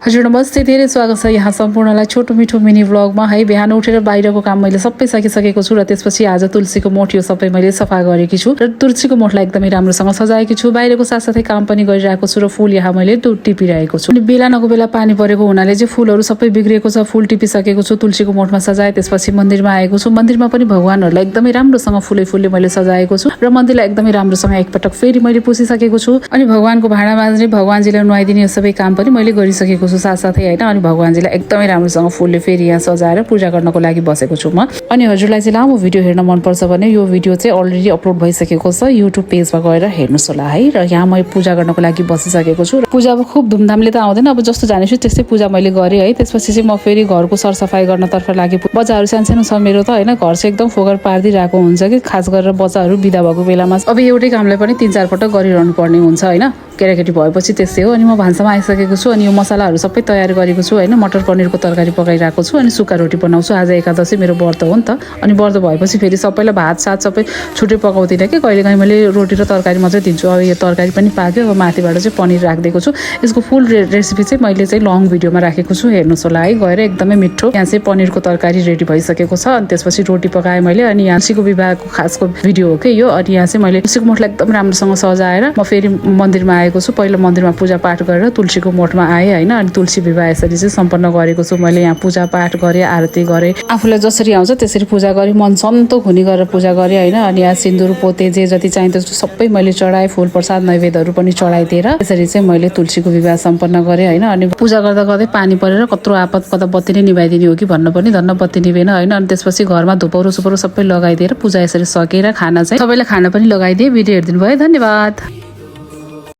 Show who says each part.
Speaker 1: हजुर नमस्ते, धेरै स्वागत छ यहाँ सम्पूर्णलाई छोटो मिठो मिनी व्लगमा है। बिहान उठेर बाहिरको काम मैले सबै सकिसकेको छु र त्यसपछि आज तुलसीको मोठ यो सबै मैले सफा गरेकी छु र तुलसीको मोठलाई एकदमै राम्रोसँग सजाएकी छु। बाहिरको साथसाथै काम पनि गरिरहेको छु र फूल यहाँ मैले टिपिरहेको छु। अनि बेला नको बेला पानी परेको हुनाले चाहिँ फूलहरू सबै बिग्रिएको छ। फूल टिपिसकेको छु, तुलसीको मोठमा सजाए। त्यसपछि मन्दिरमा आएको छु। मन्दिरमा पनि भगवानहरूलाई एकदमै राम्रोसँग फूलले मैले सजाएको छु र मन्दिरलाई एकदमै राम्रोसँग एकपटक फेरि मैले पुसिसकेको छु। अनि भगवानको भाँडा माझ्ने, भगवानजीलाई नुहाइदिने यो सबै काम पनि मैले गरिसकेको छु साथसाथै हैन। अनि भगवानजीलाई एकदमै राम्रोसँग फूलले फेरि यहाँ सजाएर पूजा गर्नको लागि बसेको छु म। अनि हजुरलाई चाहिँ लामो भिडियो हेर्न मनपर्छ भने यो भिडियो चाहिँ अलरेडी अपलोड भइसकेको छ, युट्युब पेजमा गएर हेर्नुहोस् होला है। र यहाँ म पूजा गर्नको लागि बसिसकेको छु। पूजा अब खुब धुमधामले त आउँदैन, अब जस्तो जानेछु त्यस्तै पूजा मैले गरेँ है। त्यसपछि चाहिँ म फेरि घरको सरसफाई गर्नतर्फ लागि। बच्चाहरू सानसानो छ मेरो त हैन, घर चाहिँ एकदम फोगर पारिदिरहेको हुन्छ कि, खास गरेर बच्चाहरू बिदा भएको बेलामा अब एउटै कामलाई पनि 3-4 पटक गरिरहनु पर्ने हुन्छ हैन। केटाकेटी भएपछि त्यस्तै हो। अनि म भान्सामा आइसकेको छु। अनि यो मसलाहरू सबै तयार गरेको छु हैन। मटर पनिरको तरकारी पकाइरहेको छु। अनि सुक्खा रोटी बनाउँछु। आज एकादशी मेरो व्रत हो नि त। अनि व्रत भएपछि फेरि सबैलाई भात सात सबै छुट्टै पकाउँदिनँ कि, कहिलेकाहीँ मैले रोटी र तरकारी मात्रै दिन्छु। अब यो तरकारी पनि पाक्यो। अब माथिबाट चाहिँ पनिर राखिदिएको छु। यसको फुल रेसिपी चाहिँ मैले चाहिँ लङ भिडियोमा राखेको छु, हेर्नुहोस् होला है गएर। एकदमै मिठो यहाँ चाहिँ पनिरको तरकारी रेडी भइसकेको छ। अनि त्यसपछि रोटी पकाएँ मैले। अनि यहाँ तुलसीको विवाहको खासको भिडियो हो कि यो। अनि यहाँ चाहिँ मैले तुलसीको मोठलाई एकदम राम्रोसँग सजाएर म फेरि मन्दिरमा आएको छु। पहिला मन्दिरमा पूजा पाठ गरेर तुलसीको मोठमा आएँ हैन। अनि तुलसी विवाह यसरी चाहिँ सम्पन्न गरेको छु मैले। यहाँ पूजा पाठ गरेँ, आरती गरेँ, आफूलाई जसरी आउँछ त्यसरी पूजा गरेँ। मन सन्तोक हुने गरेर पूजा गरेँ हैन। अनि यहाँ सिन्दुर पोते जे जति चाहिन्छ सबै मैले चढाएँ। फूल प्रसाद नैवेद्यहरू पनि चढाइदिएर यसरी चाहिँ मैले तुलसीको विवाह सम्पन्न गरेँ हैन। अनि पूजा गर्दा गर्दै पानी परेर कत्रो आपत कता बत्ती नै निभाइदिने हो कि भन्नु पनि धन्न बत्ती निभेन हैन। अनि त्यसपछि घरमा धुपौरो सुपौरो सबै लगाइदिएर पूजा यसरी सकेर खाना चाहिँ सबैलाई खाना पनि लगाइदिएँ। भिडियो हेरिदिनु भयो, धन्यवाद।